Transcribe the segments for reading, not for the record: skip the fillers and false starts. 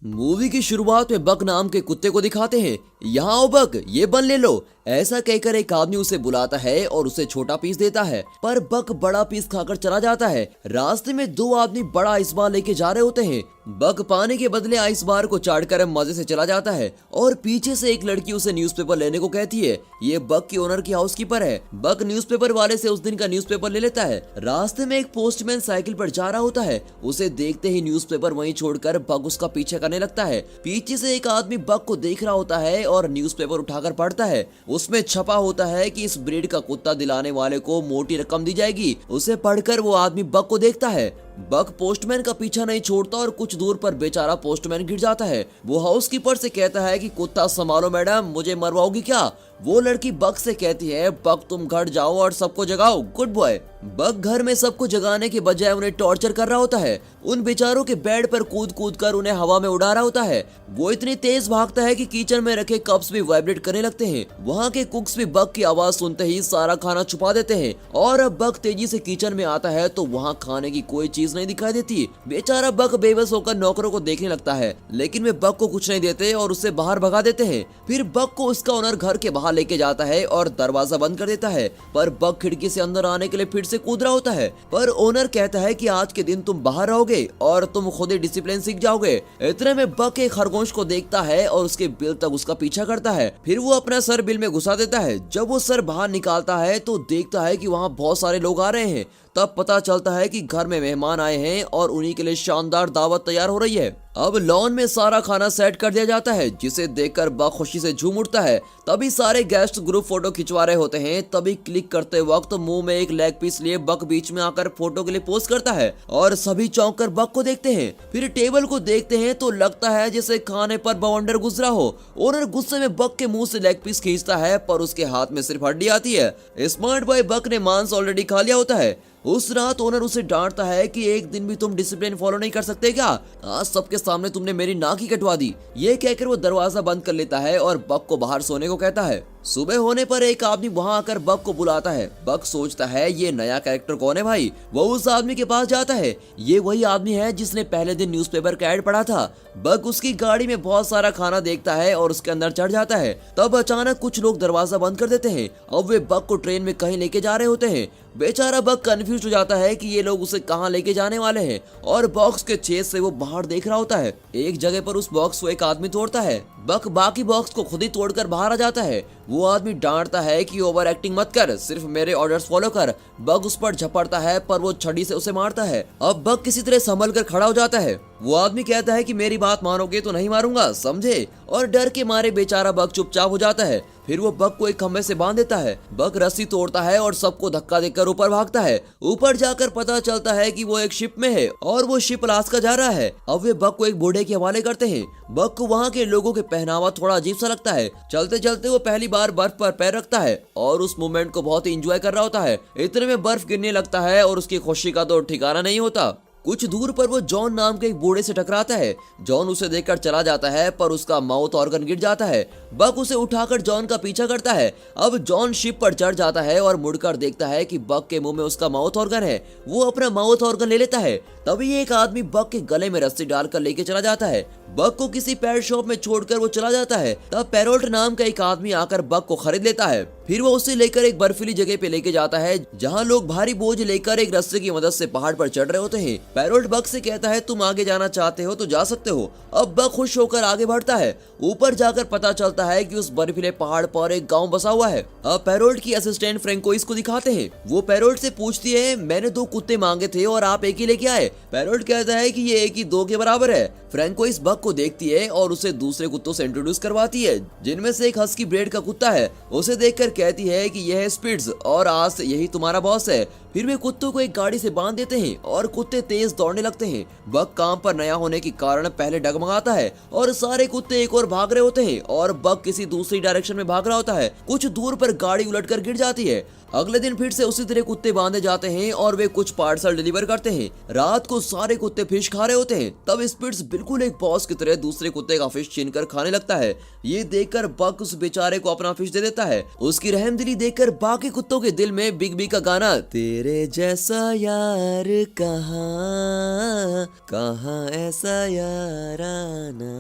Movie की शुरुआत में बक नाम के कुत्ते को दिखाते हैं। यहाँ आओ बक, ये बन ले लो। ऐसा कहकर एक आदमी उसे बुलाता है और उसे छोटा पीस देता है, पर बक बड़ा पीस खाकर चला जाता है। रास्ते में दो आदमी बड़ा आइस बार लेके जा रहे होते हैं। बक पाने के बदले आइस बार को चाटकर मजे से चला जाता है और पीछे से एक लड़की उसे न्यूज़पेपर लेने को कहती है। ये बक की ओनर की हाउसकीपर है। बक न्यूज़पेपर वाले से उस दिन का न्यूज़पेपर ले लेता है। रास्ते में एक पोस्टमैन साइकिल पर जा रहा होता है। उसे देखते ही न्यूज़पेपर वहीं छोड़कर बक उसका पीछे करने लगता है। पीछे से एक आदमी बक को देख रहा होता है और न्यूज़पेपर उठाकर पढ़ता है। उसमें छपा होता है कि इस ब्रीड का कुत्ता दिलाने वाले को मोटी रकम दी जाएगी। उसे पढ़कर वो आदमी बक को देखता है। बक पोस्टमैन का पीछा नहीं छोड़ता और कुछ दूर पर बेचारा पोस्टमैन गिर जाता है। वो हाउसकीपर से कहता है कि कुत्ता संभालो मैडम, मुझे मरवाओगी क्या? वो लड़की बक से कहती है, बक तुम घर जाओ और सबको जगाओ, गुड बॉय। बक घर में सबको जगाने के बजाय उन्हें टॉर्चर कर रहा होता है। उन बेचारों के बेड पर कूद कूद कर उन्हें हवा में उड़ा रहा होता है। वो इतनी तेज भागता है कि किचन में रखे कप्स भी वाइब्रेट करने लगते हैं। वहाँ के कुक्स भी बक की आवाज सुनते ही सारा खाना छुपा देते हैं और अब बक तेजी से किचन में आता है तो वहाँ खाने की कोई चीज नहीं दिखाई देती। बेचारा बक बेबस होकर नौकरों को देखने लगता है, लेकिन वे बक को कुछ नहीं देते और उसे बाहर भगा देते हैं। फिर बक को उसका ओनर घर के बाहर लेके जाता है और दरवाजा बंद कर देता है, पर बक खिड़की से अंदर आने के लिए फिर से कूद रहा होता है। पर ओनर कहता है कि आज के दिन तुम बाहर रहोगे और तुम खुद ही डिसिप्लिन सीख जाओगे। इतने में बक एक खरगोश को देखता है और उसके बिल तक उसका पीछा करता है। फिर वो अपना सर बिल में घुसा देता है। जब वो सर बाहर निकालता है तो देखता है कि वहाँ बहुत सारे लोग आ रहे हैं। तब पता चलता है कि घर में मेहमान आए हैं और उन्हीं के लिए शानदार दावत तैयार हो रही है। अब लॉन में सारा खाना सेट कर दिया जाता है, जिसे देखकर बक खुशी से झूम उठता है। तभी सारे गेस्ट ग्रुप फोटो खिंचवा रहे होते हैं। तभी क्लिक करते वक्त मुंह में एक लेग पीस लिए बक बीच में आकर फोटो के लिए पोज करता है और सभी चौंक कर बक को देखते हैं। फिर टेबल को देखते हैं तो लगता है जैसे खाने पर बवंडर गुजरा हो। ओनर गुस्से में बक के मुंह से लेग पीस खींचता है, पर उसके हाथ में सिर्फ हड्डी आती है। स्मार्ट बॉय बक ने मांस ऑलरेडी खा लिया होता है। उस रात ओनर उसे डांटता है कि एक दिन भी तुम डिसिप्लिन फॉलो नहीं कर सकते क्या? आज सबके सामने तुमने मेरी नाक ही कटवा दी। ये कहकर वो दरवाजा बंद कर लेता है और बक को बाहर सोने को कहता है। सुबह होने पर एक आदमी वहां आकर बक को बुलाता है। बक सोचता है ये नया कैरेक्टर कौन है भाई। वो उस आदमी के पास जाता है। ये वही आदमी है जिसने पहले दिन न्यूज़पेपर का ऐड पढ़ा था। बक उसकी गाड़ी में बहुत सारा खाना देखता है और उसके अंदर चढ़ जाता है। तब अचानक कुछ लोग दरवाजा बंद कर देते हैं। अब वे बक को ट्रेन में कहीं लेके जा रहे होते हैं। बेचारा बक कंफ्यूज हो जाता है कि ये लोग उसे कहाँ लेके जाने वाले हैं और बॉक्स के छेद से वो बाहर देख रहा होता है। एक जगह पर उस बॉक्स को एक आदमी तोड़ता है। बक बाकी बॉक्स को खुद ही तोड़कर बाहर आ जाता है। वो आदमी डांटता है कि ओवर एक्टिंग मत कर, सिर्फ मेरे ऑर्डर्स फॉलो कर। बक उस पर झपड़ता है, पर वो छड़ी से उसे मारता है। अब बक किसी तरह संभल कर खड़ा हो जाता है। वो आदमी कहता है कि मेरी बात मानोगे तो नहीं मारूंगा, समझे? और डर के मारे बेचारा बक चुपचाप हो जाता है। फिर वो बक को एक खंभे से बांध देता है। बक रस्सी तोड़ता है और सबको धक्का देकर ऊपर भागता है। ऊपर जाकर पता चलता है कि वो एक शिप में है और वो शिप अलास्का जा रहा है। अब वे बक को एक बूढ़े के हवाले करते हैं। बक को वहाँ के लोगों के पहनावा थोड़ा अजीब सा लगता है। चलते चलते वो पहली बार बर्फ पर पैर रखता है और उस मोमेंट को बहुत ही एंजॉय कर रहा होता है। इतने में बर्फ गिरने लगता है और उसकी खुशी का तो ठिकाना नहीं होता। कुछ दूर पर वो जॉन नाम के एक बूढ़े से टकराता है। जॉन उसे देखकर चला जाता है, पर उसका माउथ ऑर्गन गिर जाता है। बक उसे उठाकर जॉन का पीछा करता है। अब जॉन शिप पर चढ़ जाता है और मुड़कर देखता है कि बक के मुंह में उसका माउथ ऑर्गन है। वो अपना माउथ ऑर्गन ले लेता है। तभी एक आदमी बक के गले में रस्सी डालकर लेके चला जाता है। बक को किसी पेट शॉप में छोड़कर वो चला जाता है। तब पैरोल्ट नाम का एक आदमी आकर बक को खरीद लेता है। फिर वो उसे लेकर एक बर्फीली जगह पे लेके जाता है, जहाँ लोग भारी बोझ लेकर एक रस्से की मदद से पहाड़ पर चढ़ रहे होते हैं। पैरोल्ट बक से कहता है तुम आगे जाना चाहते हो तो जा सकते हो। अब बक खुश होकर आगे बढ़ता है। ऊपर जाकर पता चलता है कि उस बर्फीले पहाड़ पर एक गांव बसा हुआ है। अब पैरोल्ट की असिस्टेंट फ्रेंकोइस को दिखाते हैं। वो पैरोल्ट से पूछती है, मैंने 2 कुत्ते मांगे थे और आप एक ही लेके आए। पैरोल्ट कहता है कि ये एक ही 2 के बराबर है। फ्रेंकोइस बक को देखती है और उसे दूसरे कुत्तों से इंट्रोड्यूस करवाती है, जिनमें से एक हस्की ब्रीड का कुत्ता है। उसे देखकर कहती है कि यह है स्पिट्स और आज से यही तुम्हारा बॉस है। फिर वे कुत्तों को एक गाड़ी से बांध देते हैं और कुत्ते तेज दौड़ने लगते हैं। बक काम पर नया होने के कारण पहले डगमगाता है और सारे कुत्ते एक और भाग रहे होते हैं और बक किसी दूसरी डायरेक्शन में भाग रहा होता है। कुछ दूर पर गाड़ी उलटकर गिर जाती है। अगले दिन फिर से उसी तरह कुत्ते बांधे जाते हैं और वे कुछ पार्सल डिलीवर करते हैं। रात को सारे कुत्ते फिश खा रहे होते हैं। तब स्पिट्स बिल्कुल एक बॉस की तरह दूसरे कुत्ते का फिश छीनकर खाने लगता है। ये देखकर बक उस बेचारे को अपना फिश दे देता है। उसकी रहमदिली देखकर बाकी कुत्तों के दिल में बिग बी का गाना तेरे जैसा यार कहाँ कहाँ ऐसा याराना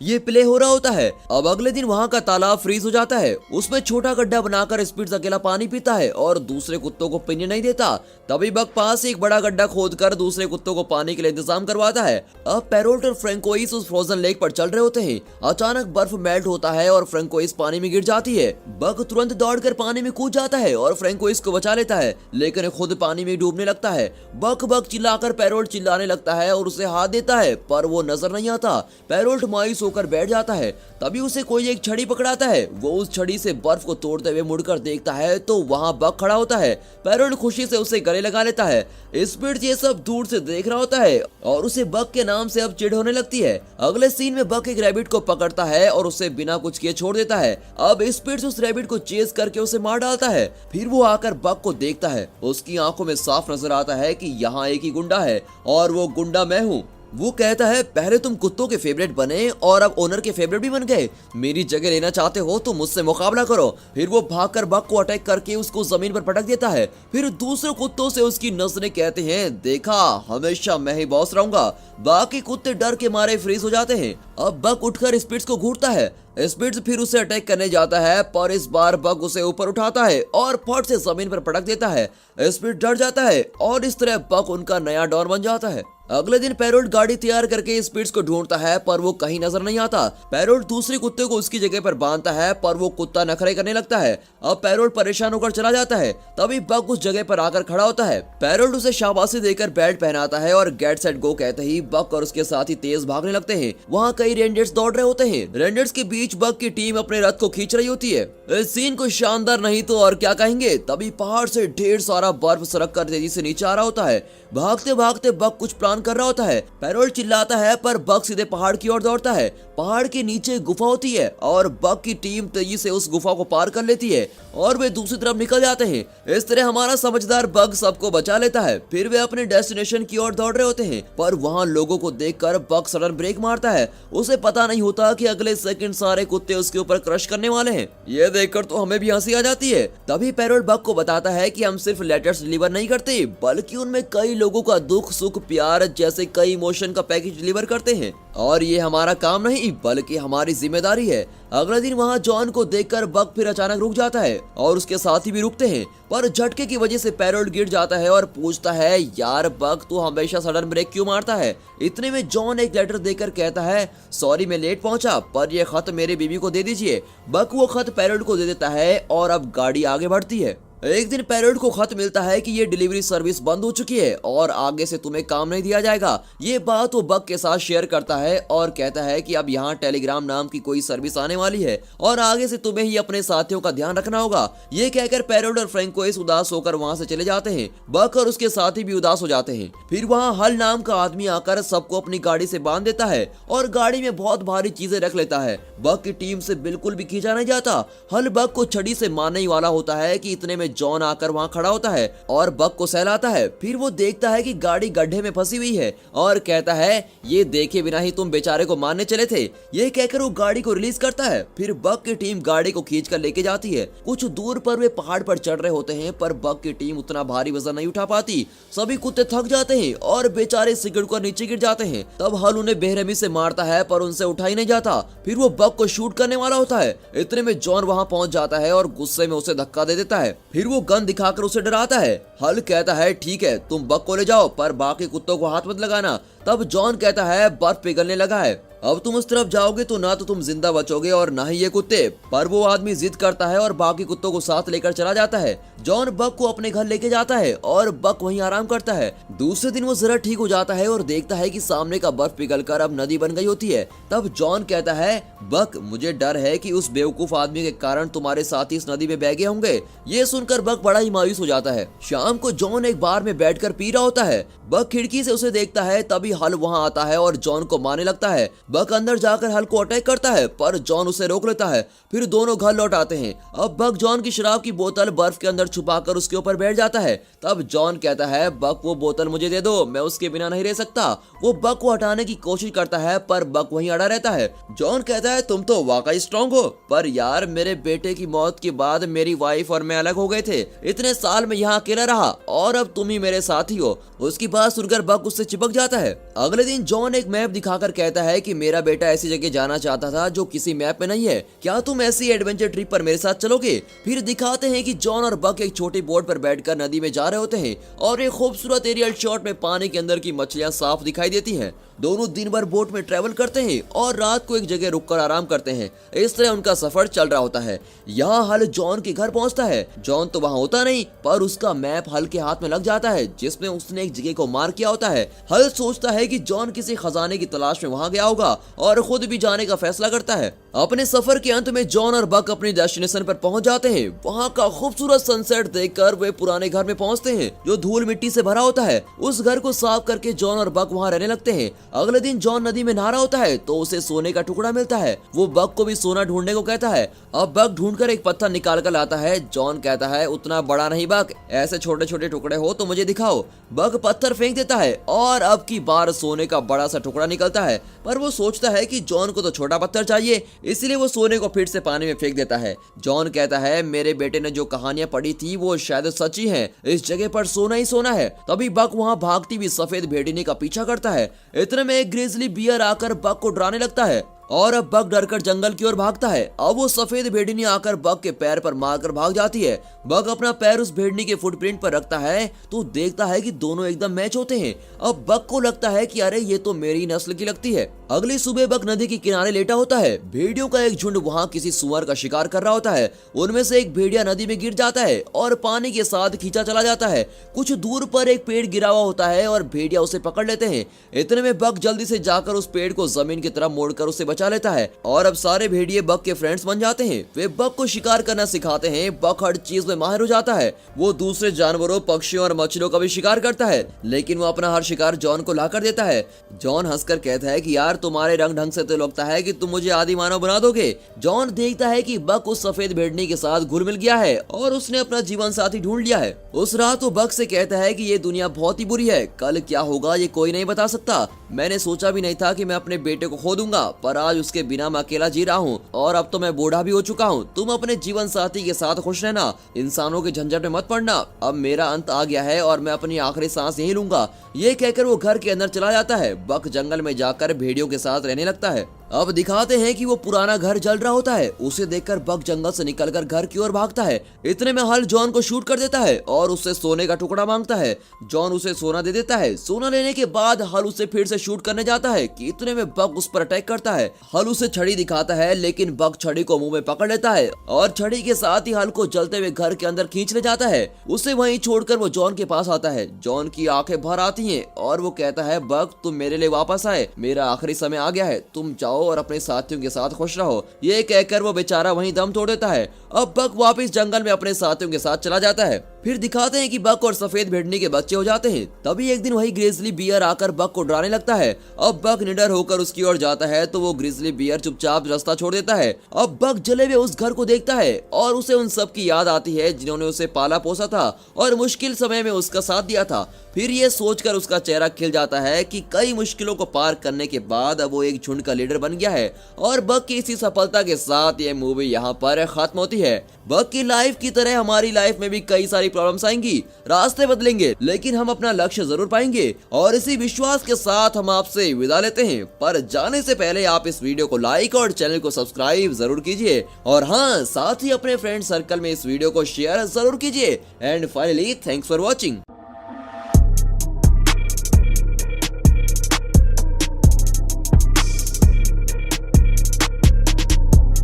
ये प्ले हो रहा होता है। अब अगले दिन वहाँ का तालाब फ्रीज हो जाता है। उसमें छोटा गड्ढा बनाकर स्पिट्स अकेला पानी पीता है और दूसरे कुत्तों को पीने नहीं देता। तभी बक पास एक बड़ा गड्ढा खोदकर दूसरे कुत्तों को पानी के लिए इंतजाम करवाता है। अब पैरोल्ट और फ्रैंकोइस उस फ्रोजन लेक पर चल रहे होते हैं। अचानक बर्फ मेल्ट होता है और फ्रैंकोइस पानी में गिर जाती है। बक तुरंत दौड़कर पानी में कूद जाता है और फ्रैंकोइस को बचा लेता है, लेकिन खुद पानी में डूबने लगता है। बक बक चिल्लाकर पैरोल्ट चिल्लाने लगता है और उसे हाथ देता है, पर वो नजर नहीं आता। पैरोल्ट मायूस होकर बैठ जाता है। तभी उसे कोई एक छड़ी पकड़ाता है। वो उस छड़ी से बर्फ को तोड़ते हुए मुड़कर देखता है तो वहाँ बक खड़ा होता है। पैरोल्ट खुशी से उसे गले लगा लेता है। स्पिट्स ये सब दूर से देख रहा होता है और उसे बक के नाम से अब चिढ़ होने लगती है। अगले सीन में बक एक रैबिट को पकड़ता है और उसे बिना कुछ किए छोड़ देता है। अब स्पिट्स उस रैबिट को चेस करके उसे मार डालता है। फिर वो आकर बक को देखता है। उसकी आंखों में साफ नजर आता है कि यहाँ एक ही गुंडा है और वो गुंडा मैं हूँ। वो कहता है पहले तुम कुत्तों के फेवरेट बने और अब ओनर के फेवरेट भी बन गए। मेरी जगह लेना चाहते हो तो मुझसे मुकाबला करो। फिर वो भागकर बक को अटैक करके उसको जमीन पर पटक देता है। फिर दूसरे कुत्तों से उसकी नस्लें कहते हैं देखा हमेशा मैं ही बॉस रहूंगा। बाकी कुत्ते डर के मारे फ्रीज हो जाते हैं। अब बक उठकर स्पिट्स को घूरता है। स्पिट्स फिर उसे अटैक करने जाता है, पर इस बार बक उसे ऊपर उठाता है और फट से जमीन पर पटक देता है। स्पिट्स डर जाता है और इस तरह बक उनका नया डॉन बन जाता है। अगले दिन पैरोल्ट गाड़ी तैयार करके स्पिट्स को ढूंढता है, पर वो कहीं नजर नहीं आता। पैरोल्ट दूसरे कुत्ते को उसकी जगह पर बांधता है, पर वो कुत्ता नखरे करने लगता है। अब पैरोल्ट परेशान होकर चला जाता है। तभी बक उस जगह पर आकर खड़ा होता है। पैरोल्ट उसे शाबाशी देकर बेल्ट पहनाता है और गेट सेट गो कहते ही बक और उसके साथी तेज भागने लगते हैं। वहाँ कई रेंजर्स दौड़ रहे होते हैं। रेंजर्स के बीच बक की टीम अपने रथ को खींच रही होती है। इस सीन को शानदार नहीं तो और क्या कहेंगे। तभी पहाड़ से ढेर सारा बर्फ सरक कर तेजी से नीचे आ रहा होता है। भागते भागते बक कुछ प्लान कर रहा होता है। पैरोल्ट चिल्लाता है, पर बक सीधे पहाड़ की ओर दौड़ता है। पहाड़ के नीचे गुफा होती है और बक की टीम तेजी से उस गुफा को पार कर लेती है और वे दूसरी तरफ निकल जाते हैं। इस तरह हमारा समझदार बक सबको बचा लेता है। फिर वे अपने डेस्टिनेशन की ओर दौड़ रहे होते हैं, पर वहाँ लोगों को देखकर बक सडन ब्रेक मारता है। उसे पता नहीं होता कि अगले सेकंड सारे कुत्ते उसके ऊपर क्रश करने वाले हैं। ये देखकर तो हमें भी हंसी आ जाती है। तभी पैरोल्ट बक को बताता है कि हम सिर्फ लेटर्स डिलीवर नहीं करते, बल्कि उनमें कई लोगों का दुख सुख प्यार जैसे कई इमोशन का पैकेज डिलीवर करते हैं और ये हमारा काम नहीं बल्कि हमारी जिम्मेदारी है। अगले दिन वहाँ जॉन को देखकर बक फिर अचानक रुक जाता है और उसके साथी भी रुकते हैं, पर झटके की वजह से पैरोल्ट गिर जाता है और पूछता है यार बक तू हमेशा सडन ब्रेक क्यों मारता है। इतने में जॉन एक लेटर देकर कहता है सॉरी मैं लेट पहुंचा, पर यह खत मेरे बीवी को दे दीजिए। बक वो खत पैरोल्ट को दे देता है और अब गाड़ी आगे बढ़ती है। एक दिन पैरोल्ट को खत मिलता है कि ये डिलीवरी सर्विस बंद हो चुकी है और आगे से तुम्हें काम नहीं दिया जाएगा। ये बात वो बक के साथ शेयर करता है और कहता है कि अब यहाँ टेलीग्राम नाम की कोई सर्विस आने वाली है और आगे से तुम्हें ही अपने साथियों का ध्यान रखना होगा। ये कहकर पैरोल्ट और फ्रैंकोइस उदास होकर वहाँ से चले जाते हैं। बक और उसके साथी भी उदास हो जाते हैं। फिर वहाँ हल नाम का आदमी आकर सबको अपनी गाड़ी से बांध देता है और गाड़ी में बहुत भारी चीजें रख लेता है। बक की टीम से बिल्कुल भी खींचा नहीं जाता। हल बक को छड़ी से मारने ही वाला होता है कि इतने में जॉन आकर वहाँ खड़ा होता है और बक को सहलाता है। फिर वो देखता है कि गाड़ी गड्ढे में फंसी हुई है और कहता है ये देखे बिना ही तुम बेचारे को मारने चले थे। ये कहकर वो गाड़ी को रिलीज करता है। फिर बक की टीम गाड़ी को खींचकर लेके जाती है। कुछ दूर पर वे पहाड़ पर चढ़ रहे होते हैं, पर बक की टीम उतना भारी वजन नहीं उठा पाती। सभी कुत्ते थक जाते हैं और बेचारे सिगड़ कर नीचे गिर जाते हैं। तब हल उन्हें बेरहमी से मारता है, पर उनसे उठा ही नहीं जाता। फिर वो बक को शूट करने वाला होता है। इतने में जॉन वहाँ पहुंच जाता है और गुस्से में उसे धक्का दे देता है। फिर वो गन दिखाकर उसे डराता है। हल कहता है ठीक है तुम बक को ले जाओ, पर बाकी कुत्तों को हाथ मत लगाना। तब जॉन कहता है बर्फ पिघलने लगा है, अब तुम उस तरफ जाओगे तो ना तो तुम जिंदा बचोगे और ना ही ये कुत्ते। पर वो आदमी जिद करता है और बाकी कुत्तों को साथ लेकर चला जाता है। जॉन बक को अपने घर लेके जाता है और बक वहीं आराम करता है। दूसरे दिन वो जरा ठीक हो जाता है और देखता है कि सामने का बर्फ पिघलकर अब नदी बन गई होती है। तब जॉन कहता है बक मुझे डर है कि उस बेवकूफ आदमी के कारण तुम्हारे साथी इस नदी में बह गए होंगे। ये सुनकर बक बड़ा ही मायूस हो जाता है। शाम को जॉन एक बार में बैठकर पी रहा होता है। बक खिड़की से उसे देखता है। तभी हल वहाँ आता है और जॉन को मारने लगता है। बक अंदर जाकर हल को अटैक करता है पर जॉन उसे रोक लेता है। फिर दोनों घर लौट आते हैं। अब बक जॉन की शराब की बोतल बर्फ के अंदर छुपाकर उसके ऊपर बैठ जाता है। तब जॉन कहता है बक वो बोतल मुझे दे दो, मैं उसके बिना नहीं रह सकता। वो बक को हटाने की कोशिश करता है पर बक वहीं अड़ा रहता है। जॉन कहता है तुम तो वाकई स्ट्रांग हो, पर यार मेरे बेटे की मौत के बाद मेरी वाइफ और मैं अलग हो गए थे। इतने साल में यहाँ अकेला रहा और अब तुम ही मेरे साथी हो। उसकी बात सुनकर बक उससे चिपक जाता है। अगले दिन जॉन एक मैप दिखाकर कहता है कि मेरा बेटा ऐसी जगह जाना चाहता था जो किसी मैप में नहीं है, क्या तुम ऐसी एडवेंचर ट्रिप पर मेरे साथ चलोगे? फिर दिखाते हैं कि जॉन और बक एक छोटी बोट पर बैठकर नदी में जा रहे होते हैं और एक खूबसूरत एरियल शॉट में पानी के अंदर की मछलियां साफ दिखाई देती हैं। दोनों दिन भर बोट में ट्रेवल करते हैं और रात को एक जगह रुककर आराम करते हैं। इस तरह उनका सफर चल रहा होता है। यहाँ हल जॉन के घर पहुँचता है। जॉन तो वहाँ होता नहीं पर उसका मैप हल के हाथ में लग जाता है जिसमें उसने एक जगह को मार किया होता है। हल सोचता है कि जॉन किसी खजाने की तलाश में वहाँ गया होगा और खुद भी जाने का फैसला करता है। अपने सफर के अंत में जॉन और बक अपनी डेस्टिनेशन पर पहुंच जाते हैं। वहाँ का खूबसूरत सनसेट देखकर वे पुराने घर में पहुंचते हैं जो धूल मिट्टी से भरा होता है। उस घर को साफ करके जॉन और बक वहाँ रहने लगते हैं। अगले दिन जॉन नदी में नहा रहा होता है तो उसे सोने का टुकड़ा मिलता है। वो बक को भी सोना ढूंढने को कहता है। अब बक ढूंढकर एक पत्थर निकाल कर लाता है। जॉन कहता है उतना बड़ा नहीं बक, ऐसे छोटे छोटे टुकड़े हो तो मुझे दिखाओ। बक पत्थर फेंक देता है और अब की बार सोने का बड़ा सा टुकड़ा निकलता है, पर वो सोचता है कि जॉन को तो छोटा पत्थर चाहिए, इसलिए वो सोने को फिर से पानी में फेंक देता है। जॉन कहता है मेरे बेटे ने जो कहानियां पढ़ी थी वो शायद सच्ची हैं, इस जगह पर सोना ही सोना है। तभी बक वहाँ भागती हुई सफेद भेड़िनी का पीछा करता है। इतने में एक ग्रिजली बियर आकर बक को डराने लगता है और अब बक डरकर जंगल की ओर भागता है। अब वो सफेद भेड़िनी आकर बक के पैर पर मारकर भाग जाती है। बक अपना पैर उस भेड़िनी के फुटप्रिंट पर रखता है तो देखता है कि दोनों एकदम मैच होते हैं। अब बक को लगता है कि अरे ये तो मेरी नस्ल की लगती है। अगली सुबह बक नदी के किनारे लेटा होता है। भेड़ियों का एक झुंड वहाँ किसी सुअर का शिकार कर रहा होता है। उनमें से एक भेड़िया नदी में गिर जाता है और पानी के साथ खींचा चला जाता है। कुछ दूर पर एक पेड़ गिरा हुआ होता है और भेड़िया उसे पकड़ लेते हैं। इतने में बक जल्दी से जाकर उस पेड़ को जमीन की तरफ मोड़कर उसे बचा लेता है और अब सारे भेड़िए बक के फ्रेंड्स बन जाते हैं। वे बक को शिकार करना सिखाते हैं। बक हर चीज में माहिर हो जाता है। वो दूसरे जानवरों, पक्षियों और मछलियों का भी शिकार करता है, लेकिन वो अपना हर शिकार जॉन को लाकर देता है। जॉन हंसकर कहता है कि यार तुम्हारे रंग ढंग से तो लगता है कि तुम मुझे आदि मानव बना दोगे। जॉन देखता है कि बक उस सफेद भेड़नी के साथ घुल मिल गया है और उसने अपना जीवन साथी ढूंढ लिया है। उस रात वो बक से कहता है कि ये दुनिया बहुत ही बुरी है, कल क्या होगा ये कोई नहीं बता सकता। मैंने सोचा भी नहीं था कि मैं अपने बेटे को खो दूंगा, पर आज उसके बिना मैं अकेला जी रहा हूँ और अब तो मैं बूढ़ा भी हो चुका हूँ। तुम अपने जीवन साथी के साथ खुश रहना, इंसानों के झंझट में मत पड़ना। अब मेरा अंत आ गया है और मैं अपनी आखिरी सांस यही लूंगा। ये कहकर वो घर के अंदर चला जाता है। बक जंगल में जाकर भेड़ियों के साथ रहने लगता है। अब दिखाते हैं कि वो पुराना घर जल रहा होता है। उसे देखकर बक जंगल से निकलकर घर की ओर भागता है। इतने में हल जॉन को शूट कर देता है और उससे सोने का टुकड़ा मांगता है। जॉन उसे सोना दे देता है। सोना लेने के बाद हल उसे फिर से शूट करने जाता है कि इतने में बक उस पर अटैक करता है। हल उसे छड़ी दिखाता है लेकिन बक छड़ी को मुंह में पकड़ लेता है और छड़ी के साथ ही हल को जलते हुए घर के अंदर खींच ले जाता है। उसे वहीं छोड़कर वो जॉन के पास आता है। जॉन की आंखें भर आती हैं और वो कहता है बक तुम मेरे लिए वापस आए, मेरा आखिरी समय आ गया है, तुम जाओ और अपने साथियों के साथ खुश रहो। ये कहकर वो बेचारा वहीं दम तोड़ देता है। अब बक वापस जंगल में अपने साथियों के साथ चला जाता है। फिर दिखाते हैं कि बक और सफेद भेड़नी के बच्चे हो जाते हैं। तभी एक दिन वही ग्रिजली बियर आकर बक को डराने लगता है। अब बक निडर होकर उसकी ओर जाता है तो वो ग्रिजली बियर चुपचाप रास्ता छोड़ देता है। अब बक जले हुए उस घर को देखता है और उसे उन सब की याद आती है जिन्होंने उसे पाला पोसा था और मुश्किल समय में उसका साथ दिया था। फिर ये सोचकर उसका चेहरा खिल जाता है कि कई मुश्किलों को पार करने के बाद अब वो एक झुंड का लीडर बन गया है। और बक की इसी सफलता के साथ ये मूवी यहाँ पर खत्म होती है। बक की लाइफ की तरह हमारी लाइफ में भी कई सारी प्रॉब्लम्स आएंगी, रास्ते बदलेंगे, लेकिन हम अपना लक्ष्य जरूर पाएंगे। और इसी विश्वास के साथ हम आपसे विदा लेते हैं। पर जाने से पहले आप इस वीडियो को लाइक और चैनल को सब्सक्राइब जरूर कीजिए और हाँ, साथ ही अपने फ्रेंड सर्कल में इस वीडियो को शेयर जरूर कीजिए। And finally thanks for watching.